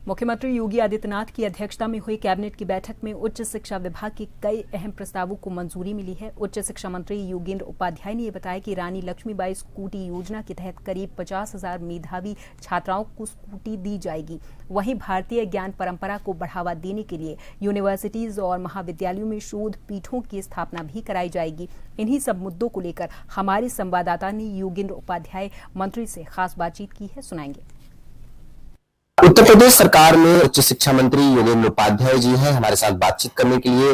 मुख्यमंत्री योगी आदित्यनाथ की अध्यक्षता में हुई कैबिनेट की बैठक में उच्च शिक्षा विभाग के कई अहम प्रस्तावों को मंजूरी मिली है। उच्च शिक्षा मंत्री योगेंद्र उपाध्याय ने बताया कि रानी लक्ष्मीबाई स्कूटी योजना के तहत करीब 50,000 मेधावी छात्राओं को स्कूटी दी जाएगी। वहीं भारतीय ज्ञान परंपरा को बढ़ावा देने के लिए यूनिवर्सिटीज और महाविद्यालयों में शोध पीठों की स्थापना भी कराई जाएगी। इन्हीं सब मुद्दों को लेकर हमारे संवाददाता ने योगेंद्र उपाध्याय मंत्री से खास बातचीत की है, सुनाएंगे। उत्तर प्रदेश सरकार में उच्च शिक्षा मंत्री योगेंद्र उपाध्याय जी हैं हमारे साथ बातचीत करने के लिए।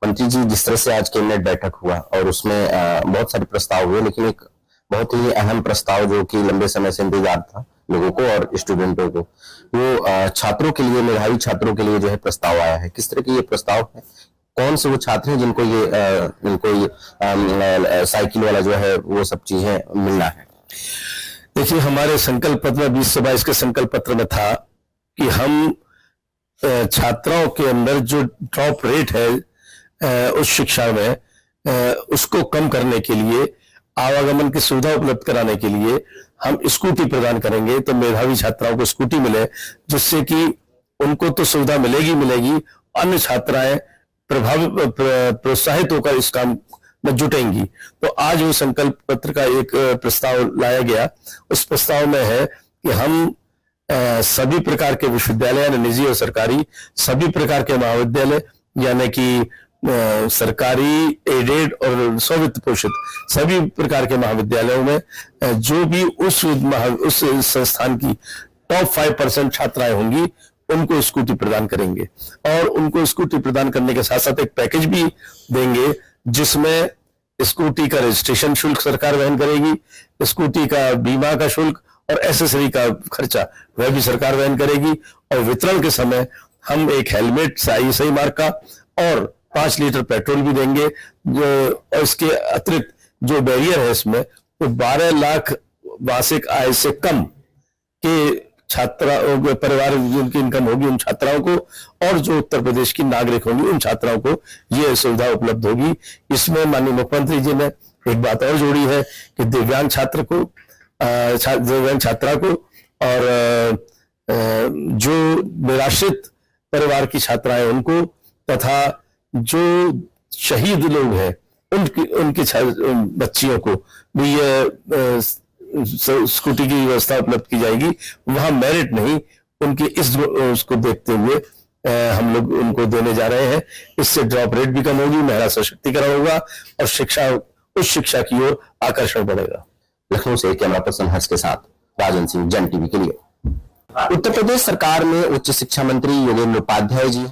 मंत्री जी, जिस तरह से आज कैबिनेट बैठक हुआ और उसमें बहुत सारे प्रस्ताव हुए, लेकिन एक बहुत ही अहम प्रस्ताव जो कि लंबे समय से इंतजार था लोगों को और स्टूडेंटों को, वो छात्रों के लिए, मेधावी छात्रों के लिए जो है प्रस्ताव आया है। किस तरह के ये प्रस्ताव है, कौन से वो छात्र हैं जिनको ये साइकिल वाला जो है वो सब चीजें मिलना है? देखिए, हमारे संकल्प पत्र 20 से 22 के संकल्प पत्र में था कि हम छात्राओं के अंदर जो ड्रॉप रेट है उस शिक्षा में उसको कम करने के लिए, आवागमन की सुविधा उपलब्ध कराने के लिए हम स्कूटी प्रदान करेंगे। तो मेधावी छात्राओं को स्कूटी मिले, जिससे कि उनको तो सुविधा मिलेगी, अन्य छात्राएं प्रोत्साहित होकर इस काम में जुटेंगी। तो आज वो संकल्प पत्र का एक प्रस्ताव लाया गया। उस प्रस्ताव में है कि हम सभी प्रकार के विश्वविद्यालय, यानी निजी और सरकारी, सभी प्रकार के महाविद्यालय, यानी कि सरकारी, एडेड और स्ववित्त पोषित सभी प्रकार के महाविद्यालयों में जो भी उस संस्थान की टॉप 5% छात्राएं होंगी, उनको स्कूटी प्रदान करेंगे। और उनको स्कूटी प्रदान करने के साथ साथ एक पैकेज भी देंगे, जिसमें स्कूटी का रजिस्ट्रेशन शुल्क सरकार वहन करेगी, स्कूटी का बीमा का शुल्क और एसेसरी का खर्चा वह भी सरकार वहन करेगी। और वितरण के समय हम एक हेलमेट सही मार्क का और 5 लीटर पेट्रोल भी देंगे। और इसके अतिरिक्त जो बैरियर है इसमें, वो 12 लाख वार्षिक आय से कम के परिवार जिनकी इनकम होगी उन छात्राओं को, और जो उत्तर प्रदेश की नागरिक होंगी उन छात्राओं को ये सुविधा उपलब्ध होगी। इसमें माननीय मुख्यमंत्री जी ने एक बात और जोड़ी है कि दिव्यांग छात्रा को और जो निराश्रित परिवार की छात्राएं उनको, तथा जो शहीद लोग हैं उनकी बच्चियों को भी ये स्कूटी की व्यवस्था उपलब्ध की जाएगी। वहां मेरिट नहीं, उनकी उसको देखते हुए हम लोग उनको देने जा रहे हैं। इससे ड्रॉप रेट भी कम होगी, महिला सशक्तिकरण होगा और उच्च शिक्षा की ओर आकर्षण बढ़ेगा। लखनऊ से कैमरा पर्सन हर्ष के साथ राजन सिंह, जन टीवी के लिए। उत्तर प्रदेश सरकार में उच्च शिक्षा मंत्री योगेंद्र उपाध्याय जी